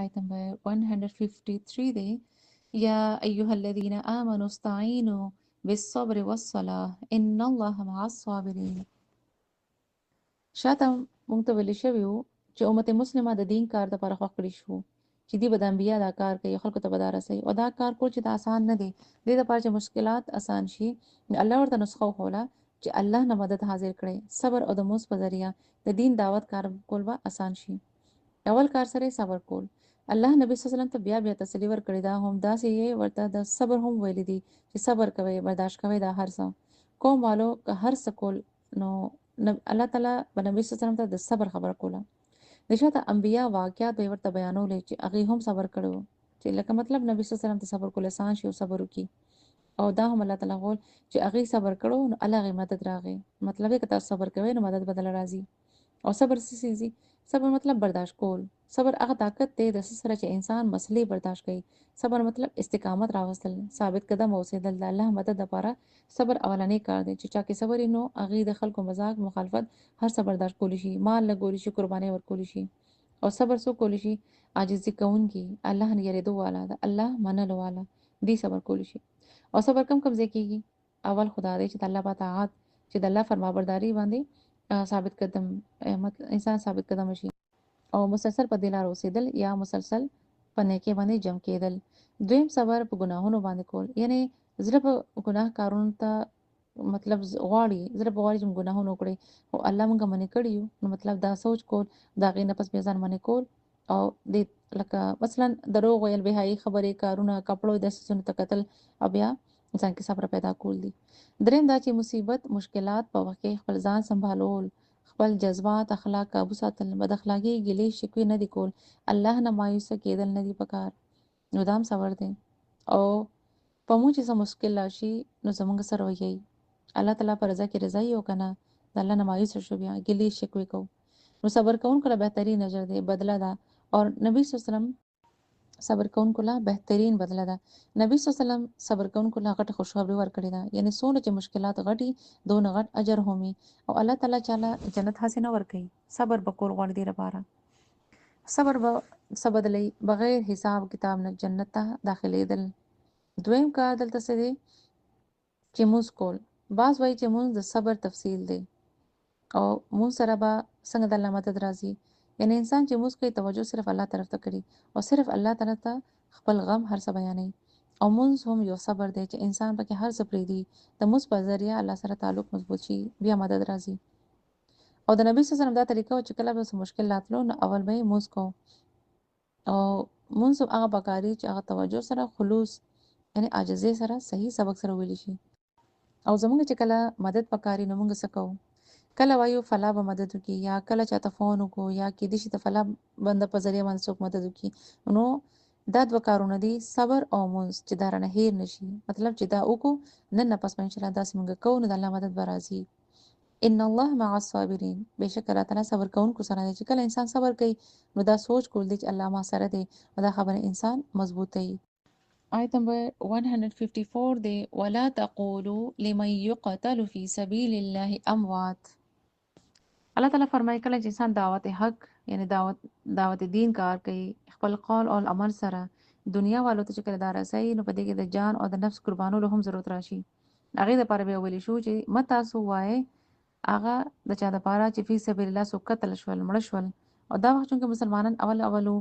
آیت نمبر 153 دی یا ایها الذین آمنوا استعینوا بالصبر والصلاة ان الله مع الصابرین. شاته مونږ ته ویل شوي وو چې امت مسلمه د دین کار دپاره خوښ کړي شو چې دوی به د انبیا دا کار کوي، خلکو ته به دا رسوي، او دا کار کول چې دا آسان نه دی. دې دپاره چې مشکلات آسان شي، نو الله ورته نسخه وښوله چې الله نه مدد حاضر کړئ، صبر او د مونځ په ذریعه د دین دعوت کار کول به آسان شي. اول کار سره صبر کول. الله نبی صلی الله علیه وسلم ته بیا بیا تسلی ورکړې ده، هم داسې یې ورته د صبر هم ویلي دي چې صبر کوئ، برداشت کوئ دا هر څه. قوم والو که هر څه کول، نو الله تعالی به نبی صلی الله علیه وسلم ته د صبر خبره کوله. د شاته انبیا واقعات به ورته بیانولې چې هغه هم صبر کړو، چې لکه مطلب نبی صلی الله علیه وسلم ته صبر کول آسان شي او صبر وکي، او دا هم الله تعالی غول چې هغه صبر کړو نو الله غي مدد راغی. مطلب یې که تاسو صبر کوئ نو مدد بدل راځي. او صبر څه شی دی؟ صبر مطلب برداشت کول. صبر هغه طاقت دی د سره چې انسان مسلې برداشت کوي. صبر مطلب استقامت راوستل، ثابت قدم اوسېدل. د الله مدد لپاره صبر اولنی کار دی چې چا کې صبر نو هغه د خلکو مزاق مخالفت هر څه برداشت کولی شي، مال لګولی شي، قرباني ورکولی شي. او صبر سو کولی شي؟ عاجزي کوونکی، الله نه یریدو والا، د الله منلو والا دی صبر کولی شي. او صبر کم ځای کېږي؟ اول خدا دی چې د الله په اطاعت، چې د الله فرمانبرداري باندې ثابت قدم انسان ثابت قدم شي، او مسلسل په دې لار اوسېدل یا مسلسل په نیکۍ باندې جمع کېدل. دویم صبر په ګناهونو باندې کول، یعنی زړه په ګناه کارونو ته مطلب غواړي، زړه په غواړي چې موږ ګناهونه وکړي او الله موږ منې کړي یو، نو مطلب دا سوچ کول، دا غي نه پس بیا ځان منې کول، او د لکه مثلا دروغ ویل، بهایي خبرې، کارونه، کپړو د سيزونو ته کتل، او بیا انسان کې صبر پیدا کول دي. دریم دا چې مصیبت مشکلات په وخت کې خپل ځان سنبالول، خپل جذبات اخلاق قابو ساتل، بد اخلاقی ګلې شکوې نه دي کول، الله نه مایوسه کېدل نه دي پکار، نو دام صبر دی. او په مو چې څه مشکل راشي نو زمونږ سره وایي الله تعالی پر رضا کې رضا یو کنه، د الله نه مایوسه شو بیا ګلې شکوې کو، نو صبر کوونکو له بهترین اجر دی، بدله ده. او نبی صلی الله علیه وسلم صبر کوونکو له بهترین بدله ده. نبی صلی الله علیه وسلم صبر کوونکو له غټه خوشخبری ورکړې ده، یعنی څونه چې مشکلات غټي دون غټ اجر همي، او الله تعالی چاله جنت حاصل ورکړي. صبر بکول غوړ دی لپاره صبر به سبدلې بغیر حساب کتاب نه جنت ته داخليدل. دویم کار دلته څه دی چې موږ کول، بعض وایي چې موږ د صبر تفصیل دی، او موږ سره به څنګه د الله مدد راځي. یعنی انسان چې موږ کوي توجه صرف الله طرف ته کړي او صرف الله طرف ته خپل غم هر څه بیانوي. او موږ هم یو صبر دی چې انسان پکې هر څه پریدي، د موږ په ذریعہ الله سره تعلق مضبوط شي، بیا مدد راځي. او د نبی صلی الله علیه وسلم دا طریقه چې کله به مشکل راتلو نو اول به موږ کو، او موږ هغه بکاری چې هغه توجه سره خلوص، یعنی عاجزۍ سره صحیح سبق سره ویل شي. او زمونږ چې کله مدد پکاري نو موږ څه کوو؟ کله وایو فلا به مدد وکي، یا کله چاته فون وکړو، یا کې دې شي ته فلا بنده په ذریعہ باندې څوک مدد وکي، نو دا دوه کارونه دي، صبر او مونږ، چې دا رانه هیر نشي. مطلب چې دا وکړو نن نه پس ان شاء الله داسې موږ کوو نو د الله مدد به راځي. ان الله مع الصابرین، بشک الله تعالی صبر کوونکو سره دی. چې کله انسان صبر کوي نو دا سوچ کول دي چې الله ما سره دی، او دا خبره انسان مضبوطوي. آیت نمبر 154 دی ولا تقولوا لمن يقتل في سبيل الله اموات. الله تعالی فرمایي کله چې انسان دعوت حق، یعنی دعوت دین کار کوي خپل قول او عمل سره، دنیا والو ته چې کله دا رسي نو په دې کې د جان او د نفس قربانولو هم ضرورت راشي. هغه د لپاره به ویل شو چې متا سو وای هغه د چا د لپاره چې فی سبیل الله سو قتل شول، مړ شول، او دا وخت چې مسلمانان اولو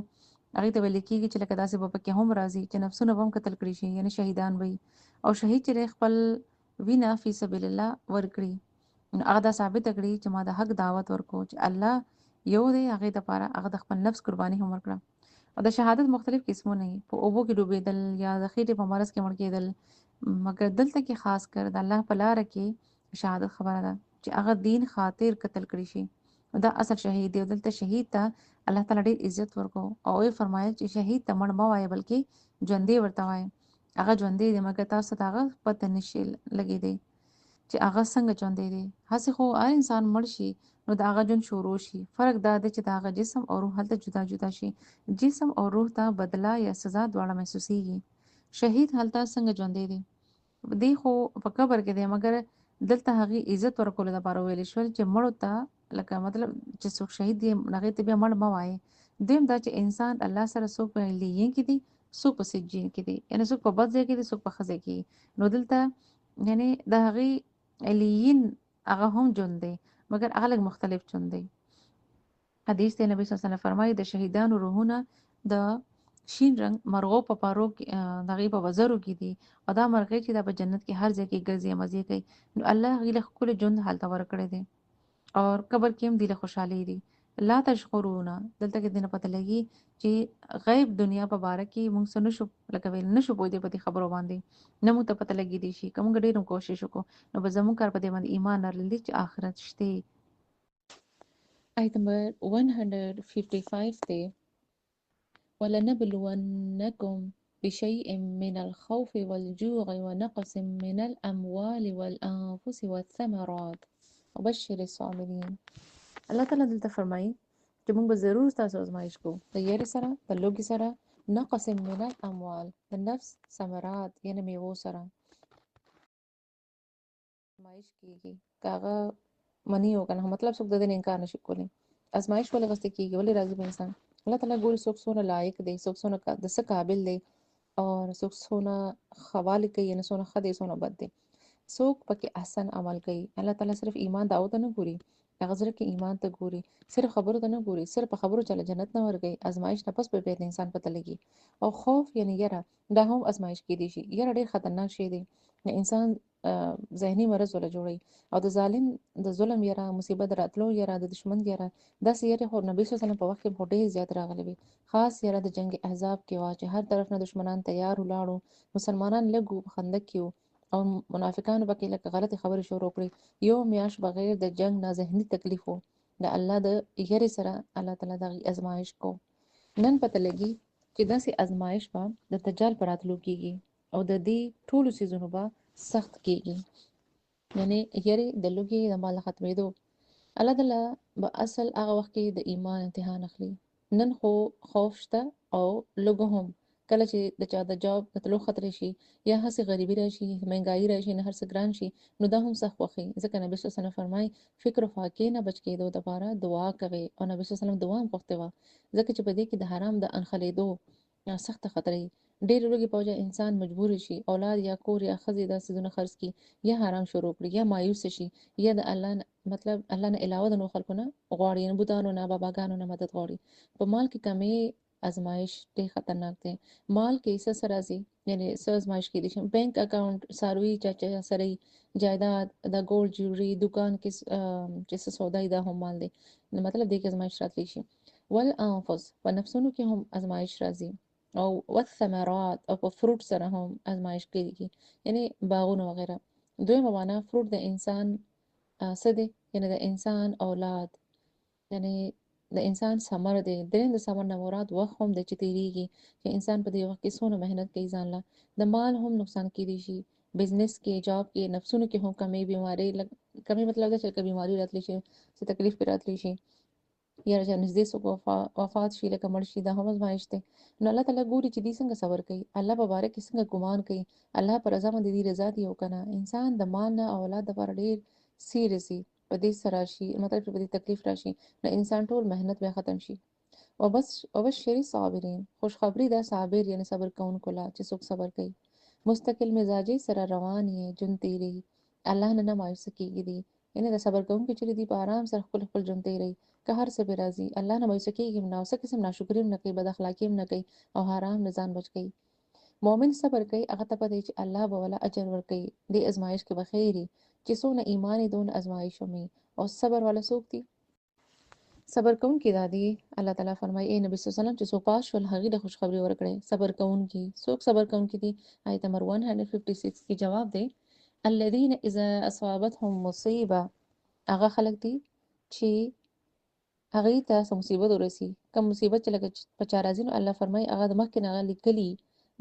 هغه ته ویل کېږي چې لکه داسې په کې هم راځي چې نفسونه هم قتل کړي شي، یعنی شهیدان وي، او شهید چې خپل وینا فی سبیل الله ورکړي، نو هغه دا ثابت کړي چې ما د حق دعوت ورکو چې الله یو دی، هغه د لپاره هغه د خپل نفس قرباني هم ورکړه. او د شهادت مختلف قسمونه دي، په اوبو کې ډوبېدل یا د خېټې په مرض کې مړ کېدل، مګر دلته کې خاص کر د الله په لار کې شهادت خبره ده چې هغه دین خاطر قتل کړي شي، دا اصل شهید دی. دلته شهید ته الله تعالی ډېر عزت ورکو، او یې فرمایل چې شهید ته مړ مه وایه بلکې ژوندې ورته وایه، هغه ژوندې دی مګر تاسو ته هغه پته نشي لګېدی چې هغه څنګه ژوندې دی. هسې خو هر انسان مړ شي نو د هغه ژوند شروع شي، فرق دا دی چې د هغه جسم او روح هلته جدا جدا شي، جسم او روح ته بدله یا سزا دواړه محسوسیږي. شهید هلته څنګه ژوندې دی؟ دی خو په قبر کې دی، مګر دلته هغه عزت ورکول د پاره ویل شول چې مړو ته لکه مطلب چې څوک شهید دی هغه ته بیا مړ مه وایي، دویم دا چې انسان الله سره څوک په علیین کې دي، څوک په سجین کې دي، یعنی څوک په بد ځای کې دي، څوک په ښه ځای کې دي. نو دلته یعنی د هغې علیین هغه هم ژوند دی مګر هغه لږ مختلف ژوند دی. حدیث دی نبی صلی الله علیه وسلم فرمایي د شهیدانو روحونه د شین رنگ مرغو په پارو کې دغې په وزرو کې دي او دا مرغۍ چې دا په جنت کې هر ځای کې ګرځي مزې کوي. نو الله هغې له ښکلی ژوند هلته ورکړی دی اور قبر کې هم دې له خوشحالي دي. لا تشعرون دلته کې دې نه پته لګي چې غیب دنیا په باره کې موږ څه نشو لکه ویل نشو پوهېدی په دې خبرو باندې، نه موږ ته پته لګېدی شي که موږ ډېر هم کوشش وکړو نو به زموږ کار په دې باندې ایمان لرل دي چې آخرت شته. آیت نمبر 155 دی ولنبلونکم بشيء من الخوف والجوع ونقص من الأموال والأنفس والثمرات وبشر الصابرين. الله تعالی دلته فرمایي چې موږ به ضرور تاسو ازمایش کوو د یاري سره د لوږې سره، نقص من الاموال د نفس ثمرات یعنی میوو سره ازمایش کیږي کاغه منی او کنه مطلب څوک د دې نه انکار نشي کولی. ازمایش ولې غوښتل کیږي ولې راځي په انسان؟ الله تعالی ګوري څوک څونه لایق دی، څوک څونه د څه قابل دی او څوک څونه خواله کوي نه څونه ښه دی څونه بد دی. څوک پکې احسن عمل کوي. الله تعالی صرف ایمان داو ته نه ګوري، هغه زړه کې ایمان ته ګوري، صرف خبرو ته نه ګوري، صرف په خبرو چله جنت نه ورګي. ازمایش نه پس به د انسان پته لګي. او خوف یعنی یره دا هم ازمایش کې دي شي. یره ډیر خطرناک شی دی، انسان ذهني مرض ولا جوړي او د ظالم د ظلم یره مصیبت راتلو یره د دشمن یره داسې یره خو نبی صلی الله علیه وسلم په وخت کې ډېر زیات راغلي وي. خاص یره د جنگ احزاب کې وا چې هر طرف نه دشمنان تیار ولاړو، مسلمانان لګو خندق کېو او منافقانو پکې لکه غلطي خبرې شروع کړې. یو میاش بغیر د جنگ نه ذهني تکلیف وو د الله د یری سره الله تعالی د ازمایش کو. نن پته لګي چې داسې ازمایش به د دجال پر راتلو کېږي او د دې ټولو څیزونو به سخت کېږي، یعنی یری د لوږې د مال ختمېدو. الله تعالی به اصل هغه وخت کې د ایمان امتحان اخلي. نن خو خوف شته او لوږه هم، کله چې د چا د جاب د تلو خطرې شي یا هسې غریبي راشي مهنګایي راشي نه هر څه ګران شي نو دا هم سخت وخی. ځکه نبی صلی الله علیه وسلم فرمایي فکر او فاقې نه بچ کېدو دپاره دعا کوي او نبی صلی الله علیه وسلم دعا هم غوښتې وه ځکه چې په دې کې د حرام د انخلېدو سخته خطرې ډېر لوږې په وجه انسان مجبور شي اولاد یا کور یا ښځې دا څیزونه خرڅ کړي یا حرام شروع کړي یا مایوس شي یا د الله مطلب الله نه علاوه د نور خلکو نه غواړي، نه بوتانو نه باباګانو نه مدد غواړي. په مال کې کمی ازمایش ډېر خطرناک دی. مال کې څه سره راځي یعنی څه ازمایش کېدی شي. بینک اکاونټ ساروي چا سره جایداد د ګولډ جوړري دکان کې چې څه سودای دا هم مال دی نو مطلب دې کې ازمایش راتلی شي. والانفس په نفسونو کې هم ازمایش راځي او والثمرات او په فروټ سره هم ازمایش کېږي یعنی باغونه وغیره. دویمه معنا فروټ د انسان څه دی یعنی د انسان اولاد یعنی د انسان ثمر دی. درېیم د ثمر نه مراد وخت هم دی چې تیریږي چې انسان په دې وخت کې څونه مهنت کوي ځان له د مال هم نقصان کېدی شي، بزنس کې جاب کې نفسونو کې هم کمی بیماری کمی مطلب دا چې بیماری راتلی شي څه تکلیف پې راتلی شي یا چې نږدې څوک وفات شي لکه مړ شي دا هم ازمایش دی. نو الله تعالی ګوري چې دې څنګه صبر کوي، الله په باره کې څنګه ګمان کوي، الله په رضا باندې دې رضا دي او کنه. انسان د مال نه اولاد لپاره ډېر سیریسي په دې سره شي مطلب چې په دې تکلیف راشي نو انسان ټول مهنت بیا ختم شي. وبشر صابرین خوشخبری دا صابر یعنی صبر کوونکو لا چې څوک صبر کوي. مستقل مزاجي سره روان یې جون تیری الله نه مایوسه کېږي دي یعنی د صبر کوونکو چې دي په آرام سره خپل خپل جون تیری که هر څه به راځي الله نه مایوسه کېږي نه اوسه قسم ناشکري نه کوي بد اخلاقي نه کوي او حرام نه ځان بچ کوي. مؤمن صبر کوي هغه ته پته چې الله به ولا اجر ورکوي دې ازمایش کې به خیري چې څونه ایمان دون ازمایش ومي او صبر والا څوک دي صبر کوونکي دادی. الله تعالی فرمایي اے نبی صلی الله علیه وسلم چې څوک پاس شول هغه د خوشخبری ورکړي صبر کوونکي څوک صبر کوونکي دي. آیت نمبر 156 کې جواب دی الذين اذا اصابتهم مصیبه هغه خلک دي چې هغه ته څه مصیبت ورسي کوم مصیبت چې لکه په چا راځي نو الله فرمایي هغه د مخکې نه هغه لیکلي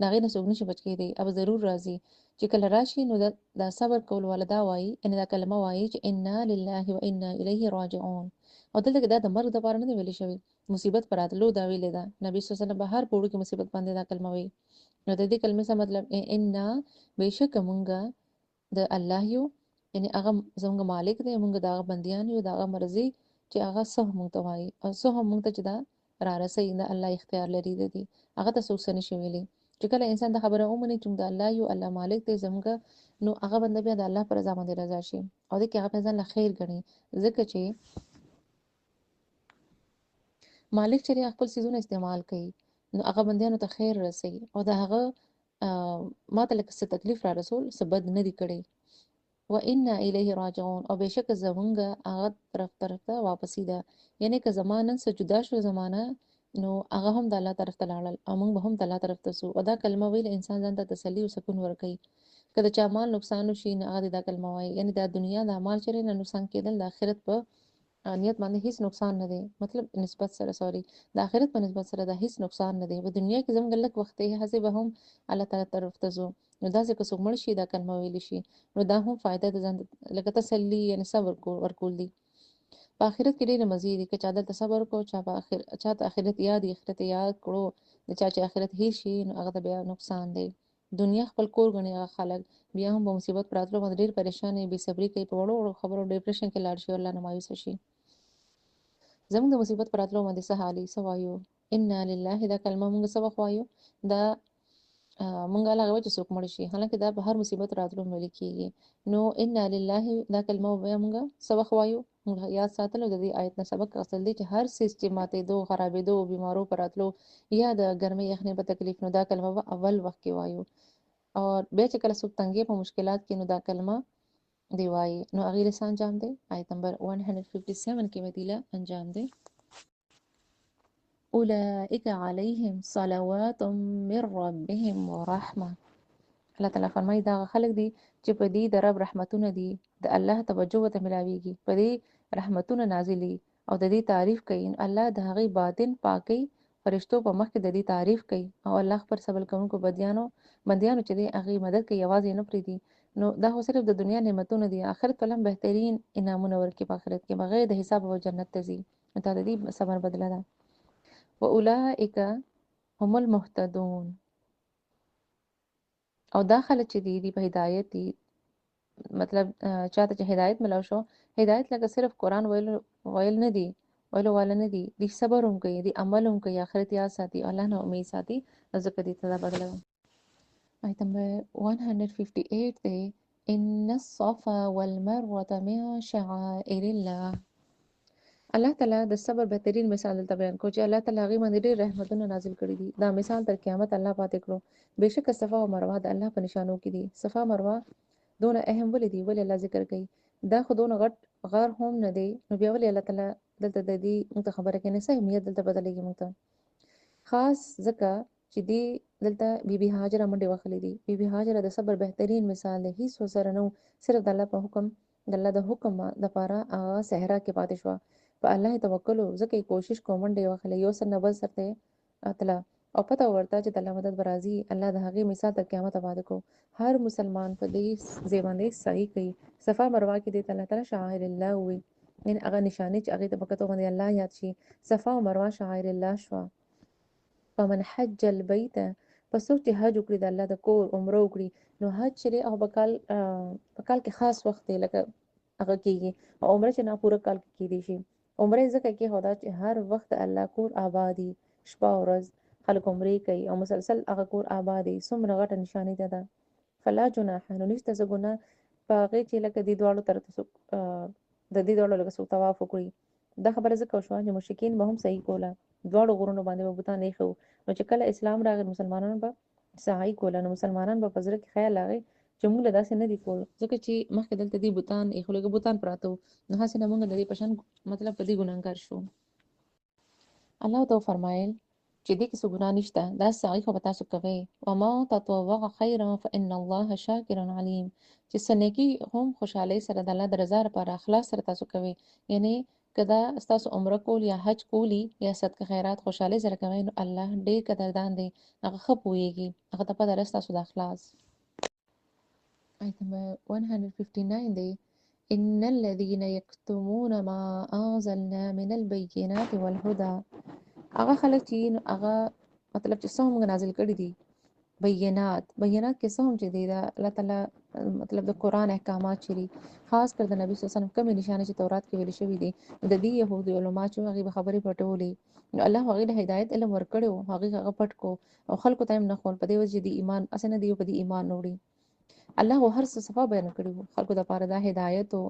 هغې نه څوک نشي بچ کېدی او ضرور راځي چې کله راشي نو دا صبر کول والا دا وایي ان دا کلمه وایي چې انا لله و انا الیه راجعون او دلته کې دا د مرګ دپاره نه دی ویلې شوی مصیبت پر راتلو دا ویلې ده. نبی صلی الله علیه وسلم به هر پوړو کې مصیبت باندې دا کلمه وایي نو د دې کلمې څه مطلب انا بېشکه مونږه د الله یو یعنی هغه زموږ مالک دی مونږ د هغه بندیان یو د هغه مرضي چې هغه څه مونږ ته وایي او څه هم مونږ ته چې دا را رسي دا الله اختیار لري دی هغه ته څوک څه نشي ویلی چې کله انسان د خبره ومني چې د الله یو الله مالک دی زموږ نو هغه بنده بیا د الله پر رضا باندې رضا شي او د کې هغه ځان له خیر ګڼي ځکه چې مالک چې خپل سيزونه استعمال کوي نو هغه بندیانو ته خیر رسي او د هغه ماته لکه څه تکلیف را رسول څه بد نه دی کړی و ان الیه راجعون او بشک زمونږ هغه طرف ته واپسی ده یعنی که زمانن څخه جدا شو زمانہ نو هغه هم د الله طرف ته لاړل او موږ به هم د الله طرف ته سو او دا کلمه ویل انسان ځان ته تسلی او سکون ورکوي کله چې مال نقصان وشي نه هغه دا کلمه وایي یعنی د دنیا د مال چره نه نقصان کېدل د آخرت په نیت باندې هیڅ نقصان نه دی مطلب نسبت سره سوري د آخرت په نسبت سره د هیڅ نقصان نه دی په دنیا کې زموږ لک وخت یې هڅه به هم الله تعالی طرف ته زو نو دا ځکه څوک مړ شي دا کلمه ویل شي نو دا هم فائدہ د ځان لکه تسلی یعنی صبر ورکول دي په آخرت کې ډېر مزید دي چې چا د صبر کو چا په آخر چا ته آخرت یاد کړو د چا چې آخرت هیر شي نو هغه بیا نقصان دی دنیا خپل کور غني خلک بیا هم په مصیبت پراتلو باندې ډېر پریشان بي صبري کوي په وړو خبرو ډیپریشن کې لاړ شي الله نه مایوس شي زموږ د مصیبت پراتلو باندې سهالي سوایو ان لله دا کلمه موږ سبق وایو دا مونږه هغه چې څوک مړ شي حالانکه دا په هر مصیبت راتلو ملي کیږي نو ان لله دا کلمه وایو مونږه سبق وایو مونږ یاد ساتلو د دې آیت نه سبق اصل دی چې هر سیستماتې دو خرابې دو بیمارو پراتلو یا د ګرمۍ یخنۍ په تکلیف نو دا کلمه اول وخت کې وایو او بیا چې کله څوک تنګي په مشکلات کې نو دا کلمه دی وایي نو اغیر سان انجام دی آیت نمبر 157 کې وتیله انجام دی اولئک علیهم صلوات من ربهم ورحمه الله تعالی فرمایي دا خلک دي چې په دې د رب رحمتونه دي د الله توجه ته ملاويږي په دې رحمتونه نازلي او د دې تعریف کوي الله د هغه باطن پاکي فرشتو په مخ کې د دې تعریف کوي او الله پر صبر کوونکو بنديانو چې دې هغه مدد کوي आवाज نه پریدي نو دا هو صرف د دنیا نعمتونه دي آخرت کلم بهترین انعامونه ورکي په آخرت کې بغیر د حساب او جنت ته ځي ته د دې صبر بدله ده واولئک هم المهتدون او دا خلک چې دي په هدایت دي مطلب چاته چې هدایت ملو شو هدایت لکه صرف قران ویل نه دي ویلو والا نه دي دي صبر هم کوي دي عمل هم کوي آخرت یاد ساتي الله نه امید ساتي ځکه دې ته بدلو آیت نمبر 158 دی ان الصفا والمروه من شعائر الله الله تعالی د صبر بهترین مثال دلته بیان کو چې الله تعالی غي باندې ډېر رحمتونه نازل کړي دي دا مثال تر قیامت الله پاتې کړو بهشکه صفا او مروه د الله په نشانو کې دي صفا مروه دونه اهم ولې دي ولې الله ذکر کوي دا خودونه غټ غار هم نه دی نو بیا ولې الله تعالی دلته د دې خبره کې نه سه اهمیت دلته بدلېږي موږ ته خاص ځکه چې دی دلته بیبي هاجره منډه وخلې دي بیبي هاجره د صبر بهترین مثال دی هیڅ وسره نو صرف د الله په حکم د الله د حکم د پاره هغه صحرا کې پاتې شو په الله توکل ځکه کوشش کوم منډه وخلې یو سر نه بل سره اتلا او پته ورته چې د الله مدد برازي الله د هغه مثال د قیامت آباد کو هر مسلمان په دې زیباندې صحیح کوي صفا مروه کې د الله تعالی شعائر الله وي ان هغه نشانه چې هغه تبکته باندې الله یاد شي صفا او مروه شعائر الله شو فمن حج البيت پس چې حج وکړي د الله د کور عمره وکړي نو حج لري او بکال کې خاص وخت دی لکه هغه کېږي او عمره چې نه پوره کال کې کېدي شي عمره ځکه کې هدا چې هر وخت الله کور آبادی شپه او ورځ خلک عمره کوي او مسلسل هغه کور آبادی څومره غټه نشانه ده فلا جناح نو نشته زګونه پاغه چې لکه د دوړو تر د دې دوړو لکه سو طواف وکړي دا خبره ځکه شو چې مشرکین به هم صحیح کوله دوړو غرونو باندې به بوتان نه خو نو چې کله اسلام راغی مسلمانانو به صحیح کوله نو مسلمانان به پزره کې خیال راغی چې موږ داسې نه دی کول ځکه چې مخکې دلته دی بوتان اخلوګه بوتان پراته نو هڅه نه موږ د دې پشن مطلب په دې ګناګار شو الله تو فرمایل چې دې کې څه ګناه نشته دا صحیح خو تاسو کوي وما تطوع خيرا فان الله شاکر علیم چې سنکی هم خوشحالي سره د الله د رضا لپاره اخلاص سره تاسو کوي یعنی کدا تاسو عمره کول یا حج کولی یا صدقه خیرات خوشحالي سره کوي نو الله ډېر قدردان دی هغه خپويږي هغه ته په درس تاسو د اخلاص آیت نمبر 159 دی ان الذين يكتمون ما انزلنا من البينات والهدى هغه خلک چې هغه مطلب چې څو موږ نازل کړی دي بینات کې څه هم چې دی دا الله تعالی مطلب د قران احکامات چری خاص کر د نبی صلی الله علیه وسلم کومې نشانه چې تورات کې ویل شوی دي د دې يهودي علما چې هغه خبرې پټولې نو الله هغه له هدایت علم ورکړو هغه پټ کو او خلکو ته هم نه خول په دې وجه دي ایمان اسنه دی په دې ایمان وروړي الله هر څه صفه بیان کړی خلکو د پاره دا هدایت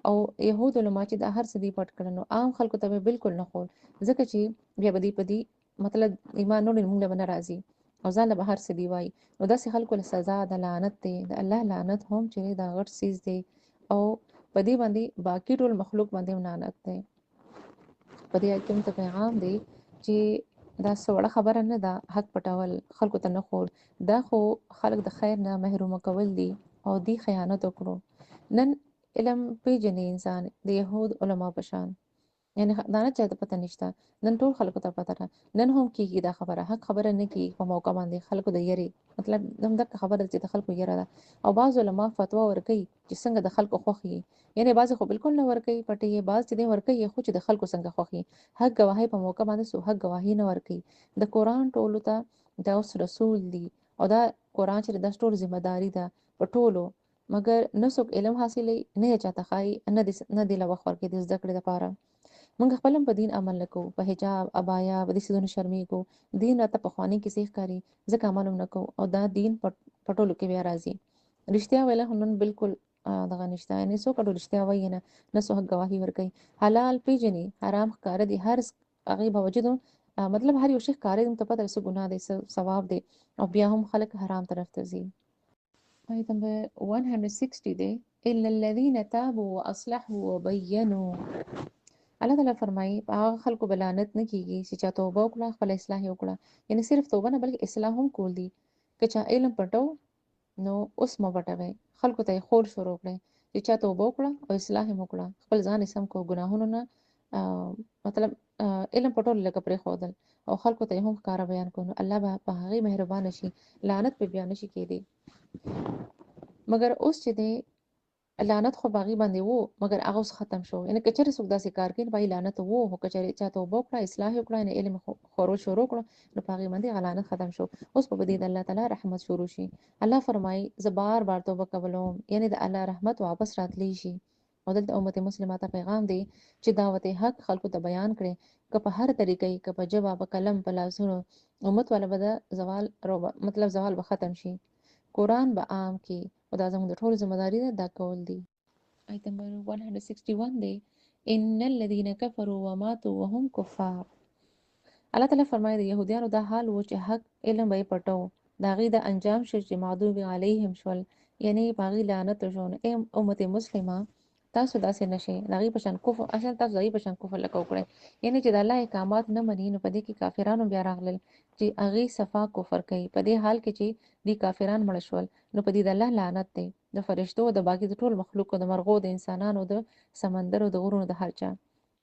او يهود علما چې دا هر څه دی پټ کړنو عام خلکو ته بالکل نه خول ځکه چې بیا بدی پدی مطلب ایمان نور موږ له ناراضي او ځان له هر څه دی وای نو داسې خلکو له سزا د لعنت دی د الله لعنت هم چې دا غټ سیز دی او پدی باندې باقی ټول مخلوق باندې لعنت دی پدی کوم ته پیغام دی چې دا سوړه خبره نه ده حق پټول خلکو ته نه خور دا خو خلک د خیر نه محروم کول دي او دی خیانت وکړو نن علم پیژنې انسان د يهود علما پشان یعنی دا نه چاته پته نشته نن ټول خلکو ته پته ده نن هم کیږي دا خبره حق خبره نه کی په موقع باندې خلکو د یری مطلب دم دک خبره چې د خلکو یره ده او بعض علما فتوا ورکي چې څنګه د خلکو خوخي یعنی بعض خو بالکل نه ورکي پټي بعض چې ورکي خو چې د خلکو څنګه خوخي حق گواهی په موقع باندې سو حق گواهی نه ورکي د قران ټولو ته دا اوس رسول دی او دا قران چې د ټول ذمہ داری ده په ټولو مګر نسوک علم حاصلې نه چاته خای نه دی لوخ ورکې د ذکر لپاره موږ خپل په دین عمل نکو په حجاب ابایا په دې سيزونو شرمېږو دین راته په خواني کې سیخ کاری ځکه عمل نکو او دا دین پټولو کې بیا راځي رښتیا ویل هم بالکل دغه نشته یعنی څوک ډول رښتیا وایي نه څوک گواهی ورکوي حلال پیژني حرام ښکار دي هر هغه باوجود مطلب هر یو شی ښکار دي ته پته څه ګناه دي څه ثواب دي او بیا هم خلک حرام طرف ته ځي آیت نمبر 160 دی الا الذين تابوا واصلحوا وبينوا الله تعالی فرمایي هغه خلکو بلانت نه کیږي چې چا توبه وکړه خپل اصلاح وکړه یعنی صرف توبه نه بلکې اصلاح هم کول دي که چا علم پټو نو اوس مو پټوي خلکو ته خور شروع کړي چې چا توبه وکړه او اصلاح هم وکړه خپل ځان سم کو ګناهونو نه مطلب علم پټول لکه پرې خودل او خلکو ته هم کار بیان کوو الله به په هغه مهربان شي لعنت په بیان شي کېدی مګر اوس چې دی لعنت خو باغی باندې وو مګر هغه ختم شو یعنی کچره څوک داسې کار کوي پای لعنت وو هو کچره چاته وبو کړه اصلاح وکړه نه علم خورو شروع کړه نو باغی باندې لعنت ختم شو اوس په دې د الله تعالی رحمت شروع شي الله فرمای زبار بار توبه کوم یعنی د الله رحمت واپس راتلی شي او دلته امت مسلمه ته پیغام دی چې دعوت حق خلکو ته بیان کړي که په هر طریقې که په جواب کلم په لاسونو امت ولا بد زوال مطلب زوال به ختم شي قران به عام کی او دا زموږ د ټولو ذمہ داری ده دا کول دي آیت نمبر 161 دی ان الذين كفروا وماتوا وهم كفار الله تعالی فرمایي د يهودانو دا حال و چې حق علم به پټو دا غي د انجام شې چې معذوب علیهم شول یعنی باغی لعنت شون امت مسلمه تاسو داسې نشي دغه پشان کفر اصل تاسو دغه پشان کفر لکوکړي یعنی چې د الله احکامات نه مني نو پدې کې کافرانو بیا راغلل چې اغي صفا کفر کوي پدې حال کې چې دي کافران مړ شول نو پدې د الله لعنت دی د فرشتو د باقي د ټول مخلوقو د مرغو د انسانانو د سمندرو د غرونو د هرچا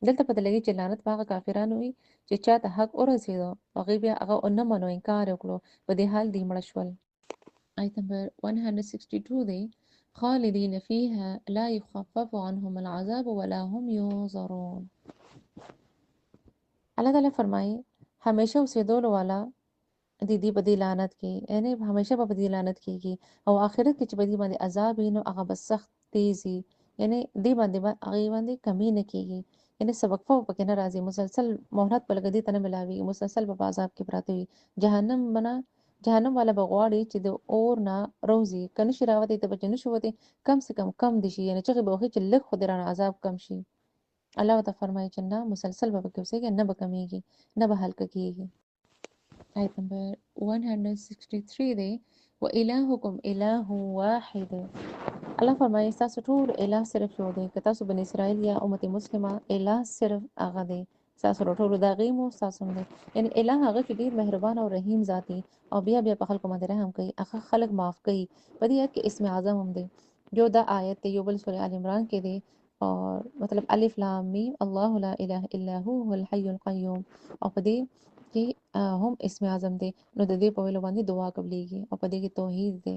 دلته پته لګي چې لعنت هغه کافرانو وي چې چاته حق ورسېدو هغه بیا هغه نه منو انکار وکړو پدې حال دی مړ شول آیت نمبر 162 دی خالدین فیها لا يخفف عنهم العذاب ولا هم ينظرون الله تعالی فرمایي همیشه اوسېدول والا د دې په دې لعنت کې یعنی همیشه په دې لعنت کېږي او آخرت کې چې په دې باندې عذاب وي نو هغه بس سخت تیزي یعنی دې باندې هغه باندې کمی نه کېږي یعنی سبق په پکې نه راځي مسلسل مهلت په لګدي تنه ملاوي مسلسل په عذاب کې پراته وي جهنم والا بغواړي چې د اور نه روزي کنه شي راوته ته بچنه شو وته کم سے کم دي شي یعنی چې به وخت چې لږ خو درانه عذاب کم شي الله تعالی فرمایي چې نه مسلسل به کې اوسېږي نه به کمیږي نه به هلک کېږي آیت نمبر 163 دی وإلهكم إله واحد الله فرمایي تاسو ټول الہ صرف یو دی که تاسو بنی اسرائیل یا امت مسلمه الہ صرف هغه دی تاسو ټول دا غیمو تاسو دی یعنی الہ هغه چې ډیر مهربان او رحیم ذاتی او بیا په خلکو باندې رحم کوي هغه خلک معاف کوي په دې کې اسم اعظم هم دی جو دا آیت یو بل سورہ ال عمران کې دی اور مطلب الف لام میم الله لا اله الا هو الحي القيوم او په دې کې هم اسم اعظم دی نو د دې په ویلو باندې دعا قبليږي او په دې کې توحید دی